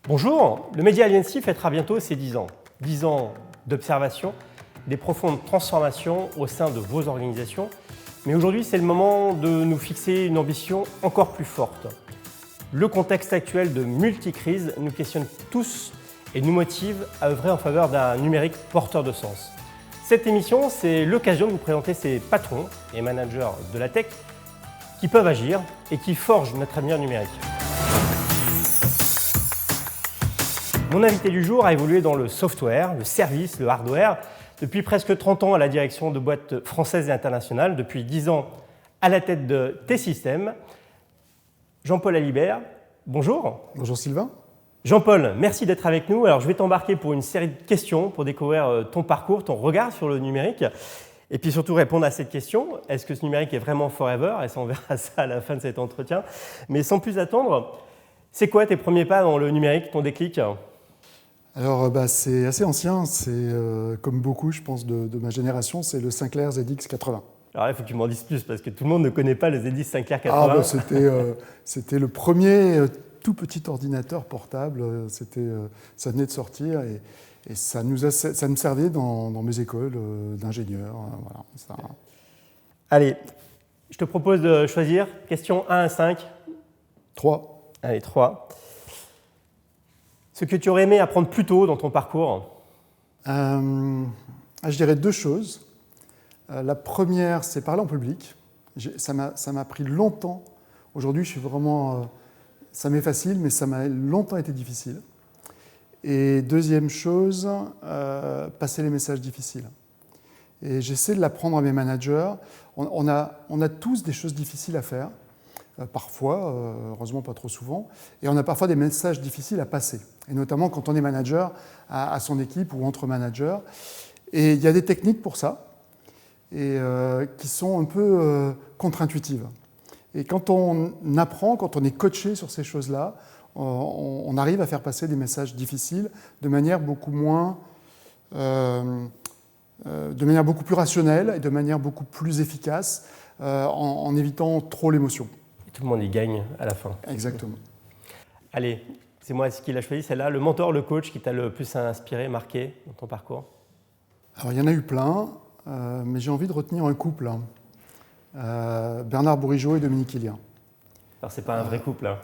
Bonjour, le Média Aliancy fêtera bientôt ses 10 ans. 10 ans d'observation, des profondes transformations au sein de vos organisations. Mais aujourd'hui, c'est le moment de nous fixer une ambition encore plus forte. Le contexte actuel de multicrise nous questionne tous et nous motive à œuvrer en faveur d'un numérique porteur de sens. Cette émission, c'est l'occasion de vous présenter ces patrons et managers de la tech qui peuvent agir et qui forgent notre avenir numérique. Mon invité du jour a évolué dans le software, le service, le hardware, depuis presque 30 ans à la direction de boîtes françaises et internationales, depuis 10 ans à la tête de T-Systems. Jean-Paul Alibert, bonjour. Bonjour Sylvain. Jean-Paul, merci d'être avec nous. Alors, je vais t'embarquer pour une série de questions pour découvrir ton parcours, ton regard sur le numérique et puis surtout répondre à cette question. Est-ce que ce numérique est vraiment forever? Et ça, on verra ça à la fin de cet entretien. Mais sans plus attendre, c'est quoi tes premiers pas dans le numérique, ton déclic? Alors, c'est assez ancien, c'est comme beaucoup, je pense, de ma génération, c'est le Sinclair ZX80. Alors là, il faut que tu m'en dises plus, parce que tout le monde ne connaît pas le ZX Sinclair 80. C'était le premier tout petit ordinateur portable, ça venait de sortir et ça nous servait dans mes écoles d'ingénieurs. Voilà, ça. Allez, je te propose de choisir question 1 à 5. 3. Allez, 3. Ce que tu aurais aimé apprendre plus tôt dans ton parcours? Je dirais deux choses. La première, c'est parler en public. Ça m'a pris longtemps. Aujourd'hui, je suis vraiment... ça m'est facile, mais ça m'a longtemps été difficile. Et deuxième chose, passer les messages difficiles. Et j'essaie de l'apprendre à mes managers. On a tous des choses difficiles à faire. Parfois, heureusement pas trop souvent, et on a parfois des messages difficiles à passer, et notamment quand on est manager à son équipe ou entre managers. Et il y a des techniques pour ça, et qui sont un peu contre-intuitives. Et quand on apprend, quand on est coaché sur ces choses-là, on arrive à faire passer des messages difficiles de manière beaucoup plus rationnelle et de manière beaucoup plus efficace, en évitant trop l'émotion. Tout le monde y gagne à la fin. Exactement. Allez, c'est moi qui l'a choisi, celle-là. Le mentor, le coach qui t'a le plus inspiré, marqué dans ton parcours? Alors, il y en a eu plein, mais j'ai envie de retenir un couple. Bernard Bourigeaud et Dominique Hélier. Alors, c'est pas un vrai couple, hein?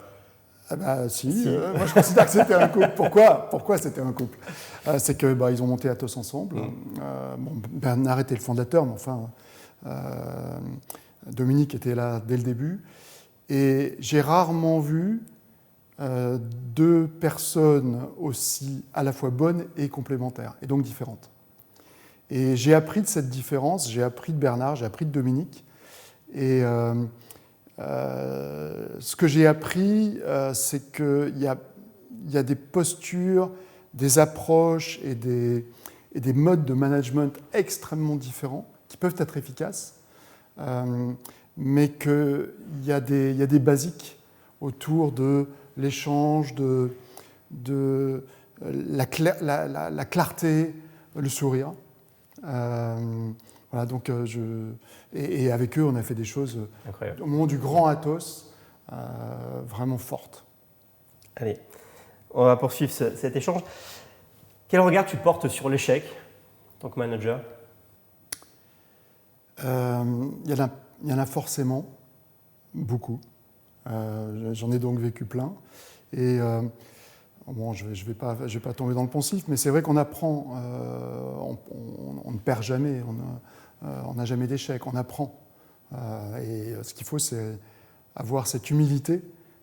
Si. Moi je considère que c'était un couple. Pourquoi c'était un couple? C'est que ils ont monté Atos ensemble. Bernard était le fondateur, mais enfin, Dominique était là dès le début. Et j'ai rarement vu deux personnes aussi à la fois bonnes et complémentaires, et donc différentes. Et j'ai appris de cette différence, j'ai appris de Bernard, j'ai appris de Dominique. Et ce que j'ai appris, c'est qu'il y a des postures, des approches et des modes de management extrêmement différents qui peuvent être efficaces. Mais qu'il y a des basiques autour de l'échange, de la clarté, le sourire. Voilà, donc et avec eux, on a fait des choses incroyable. Au moment du grand Atos, vraiment fortes. Allez, on va poursuivre cet échange. Quel regard tu portes sur l'échec en tant que manager? Il y en a forcément beaucoup. J'en ai donc vécu plein. Et je vais pas tomber dans le poncif, mais c'est vrai qu'on apprend. On ne perd jamais. On n'a jamais d'échec. On apprend. Et ce qu'il faut, c'est avoir cette humilité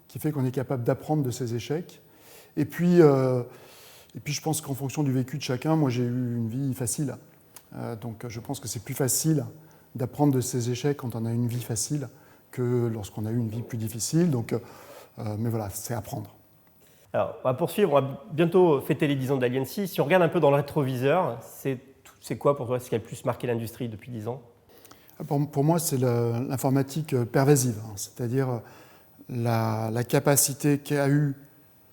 qui fait qu'on est capable d'apprendre de ses échecs. Et puis je pense qu'en fonction du vécu de chacun, moi j'ai eu une vie facile. Donc je pense que c'est plus facile d'apprendre de ses échecs quand on a une vie facile que lorsqu'on a eu une vie plus difficile. Donc, mais voilà, c'est apprendre. Alors, on va poursuivre, on va bientôt fêter les 10 ans d'Aliancy. Si on regarde un peu dans le rétroviseur, c'est quoi pour toi ce qui a le plus marqué l'industrie depuis 10 ans? Pour moi, c'est l'informatique pervasive, c'est-à-dire la capacité qu'a eu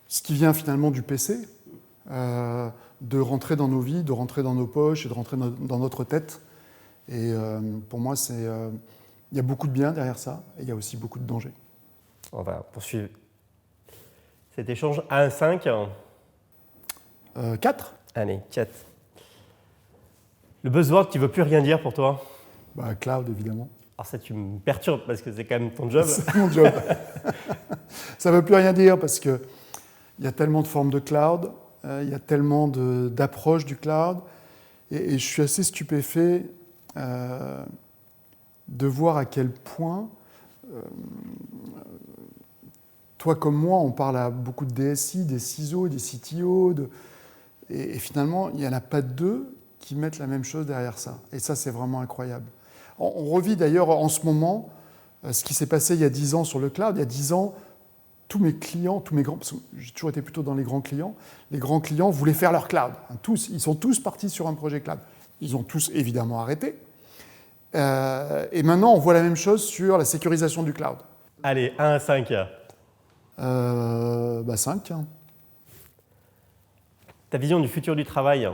ce qui vient finalement du PC, de rentrer dans nos vies, de rentrer dans nos poches et de rentrer dans notre tête. Et pour moi, il y a beaucoup de bien derrière ça et il y a aussi beaucoup de danger. On va poursuivre cet échange 1 à 5. 4. Allez, 4. Le buzzword qui ne veut plus rien dire pour toi? Cloud, évidemment. Alors ça, tu me perturbes parce que c'est quand même ton job. C'est mon job. Ça ne veut plus rien dire parce qu'il y a tellement de formes de cloud, il y a tellement d'approches du cloud, et je suis assez stupéfait de voir à quel point, toi comme moi, on parle à beaucoup de DSI, des CISO, des CTO, et finalement, il n'y en a pas deux qui mettent la même chose derrière ça. Et ça, c'est vraiment incroyable. On revit d'ailleurs en ce moment ce qui s'est passé il y a 10 ans sur le cloud. Il y a 10 ans, tous mes clients, parce que j'ai toujours été plutôt dans les grands clients voulaient faire leur cloud. Ils sont tous partis sur un projet cloud. Ils ont tous évidemment arrêté. Et maintenant, on voit la même chose sur la sécurisation du cloud. Allez, 1 à 5. 5. Ta vision du futur du travail?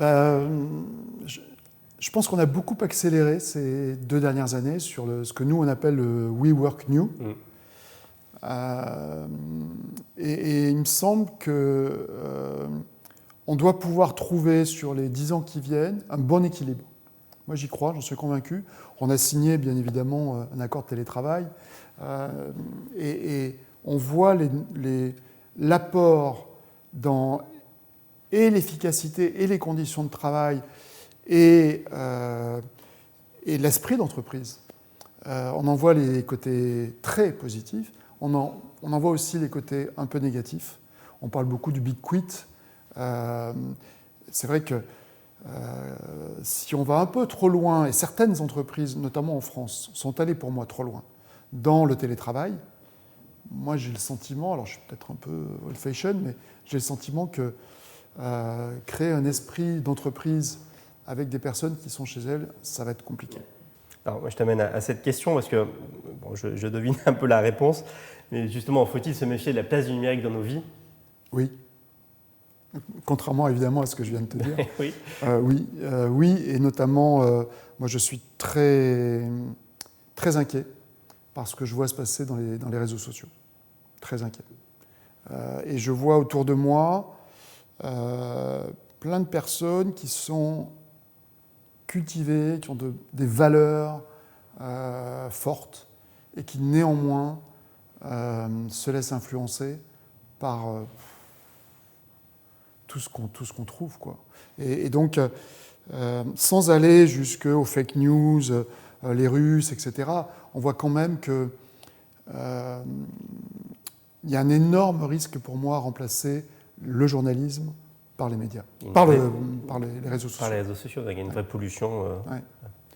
Je pense qu'on a beaucoup accéléré ces 2 dernières années sur ce que nous, on appelle le We Work New. Et il me semble qu'on doit pouvoir trouver sur les 10 ans qui viennent un bon équilibre. Moi, j'y crois, j'en suis convaincu. On a signé, bien évidemment, un accord de télétravail. Et on voit l'apport dans et l'efficacité et les conditions de travail et l'esprit d'entreprise. On en voit les côtés très positifs. On en voit aussi les côtés un peu négatifs. On parle beaucoup du big quit. C'est vrai que si on va un peu trop loin, et certaines entreprises, notamment en France, sont allées pour moi trop loin dans le télétravail, moi j'ai le sentiment, alors je suis peut-être un peu old-fashioned, mais j'ai le sentiment que créer un esprit d'entreprise avec des personnes qui sont chez elles, ça va être compliqué. Alors moi je t'amène à cette question parce que je devine un peu la réponse, mais justement, faut-il se méfier de la place du numérique dans nos vies? Oui. Contrairement évidemment à ce que je viens de te dire. Oui. Oui, et notamment, moi je suis très, très inquiet par ce que je vois se passer dans les réseaux sociaux. Très inquiet. Et je vois autour de moi plein de personnes qui sont cultivées, qui ont des valeurs fortes et qui néanmoins se laissent influencer par tout ce qu'on trouve, quoi. Et donc, sans aller jusqu'aux fake news, les Russes, etc., on voit quand même qu'il y a un énorme risque pour moi à remplacer le journalisme par les médias, par les réseaux sociaux. Par les réseaux sociaux, il y a une vraie pollution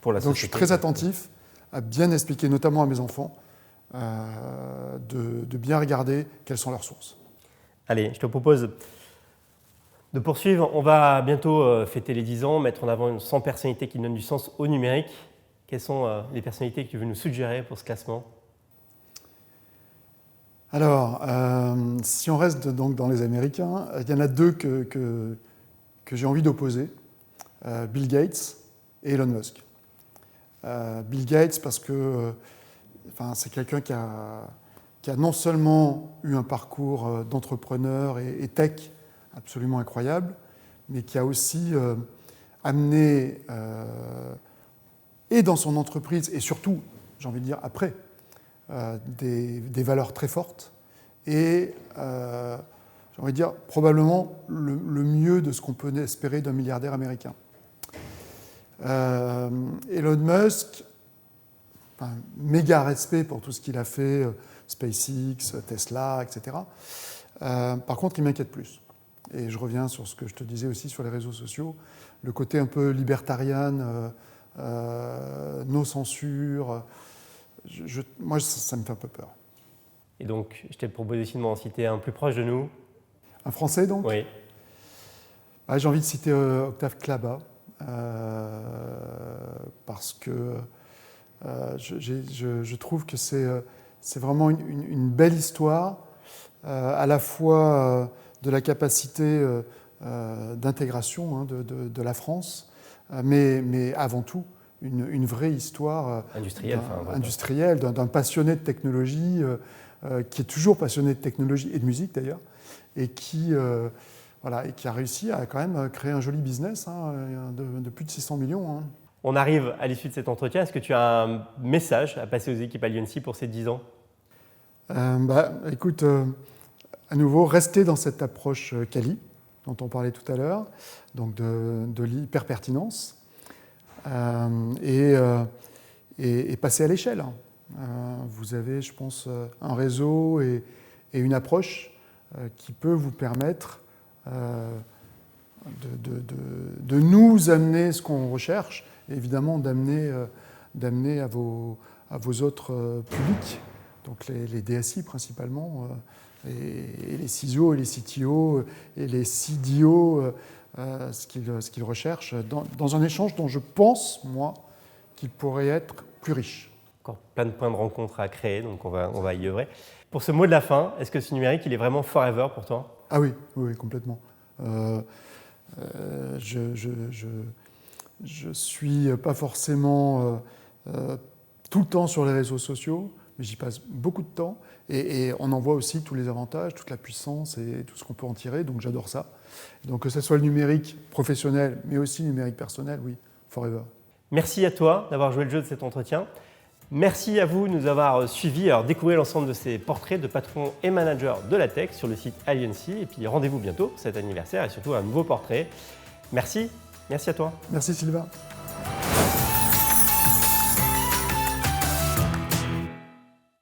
pour la société. Donc je suis très attentif à bien expliquer, notamment à mes enfants, de bien regarder quelles sont leurs sources. Allez, je te propose de poursuivre. On va bientôt fêter les 10 ans, mettre en avant 100 personnalités qui donnent du sens au numérique. Quelles sont les personnalités que tu veux nous suggérer pour ce classement? Alors, si on reste donc dans les Américains, il y en a 2 que j'ai envie d'opposer, Bill Gates et Elon Musk. Bill Gates parce que c'est quelqu'un qui a non seulement eu un parcours d'entrepreneur et tech absolument incroyable, mais qui a aussi amené, et dans son entreprise, et surtout, j'ai envie de dire après, des valeurs très fortes, et j'ai envie de dire probablement le mieux de ce qu'on peut espérer d'un milliardaire américain. Elon Musk, méga respect pour tout ce qu'il a fait, SpaceX, Tesla, etc. Par contre, il m'inquiète plus. Et je reviens sur ce que je te disais aussi sur les réseaux sociaux, le côté un peu libertarien, no censure. Moi, ça me fait un peu peur. Et donc, je t'ai proposé aussi de m'en citer un plus proche de nous. Un Français, donc? Oui. J'ai envie de citer Octave Klaba, parce que je trouve que c'est vraiment une belle histoire, à la fois de la capacité d'intégration de la France, mais avant tout, une vraie histoire industrielle d'un passionné de technologie, qui est toujours passionné de technologie et de musique d'ailleurs, et qui voilà, et qui a réussi à quand même créer un joli business de plus de 600 millions. Hein. On arrive à l'issue de cet entretien. Est-ce que tu as un message à passer aux équipes Alliancy pour ces 10 ans? Écoute, à nouveau, rester dans cette approche quali dont on parlait tout à l'heure, donc de l'hyper-pertinence, et passer à l'échelle. Vous avez, je pense, un réseau et une approche qui peut vous permettre de nous amener ce qu'on recherche, et évidemment d'amener à vos autres publics, donc les DSI principalement, et les CISO et les CTO et les CDO, ce qu'ils recherchent dans un échange dont je pense, moi, qu'il pourrait être plus riche. Encore plein de points de rencontre à créer, donc on va y œuvrer. Pour ce mot de la fin, est-ce que ce numérique, il est vraiment forever pour toi? Ah oui, complètement. Je suis pas forcément tout le temps sur les réseaux sociaux, mais j'y passe beaucoup de temps et on en voit aussi tous les avantages, toute la puissance et tout ce qu'on peut en tirer, donc j'adore ça. Donc que ce soit le numérique professionnel, mais aussi le numérique personnel, oui, forever. Merci à toi d'avoir joué le jeu de cet entretien. Merci à vous de nous avoir suivis. Alors découvrez l'ensemble de ces portraits de patrons et managers de la tech sur le site Alliancy. Et puis rendez-vous bientôt pour cet anniversaire et surtout un nouveau portrait. Merci à toi. Merci Sylvain.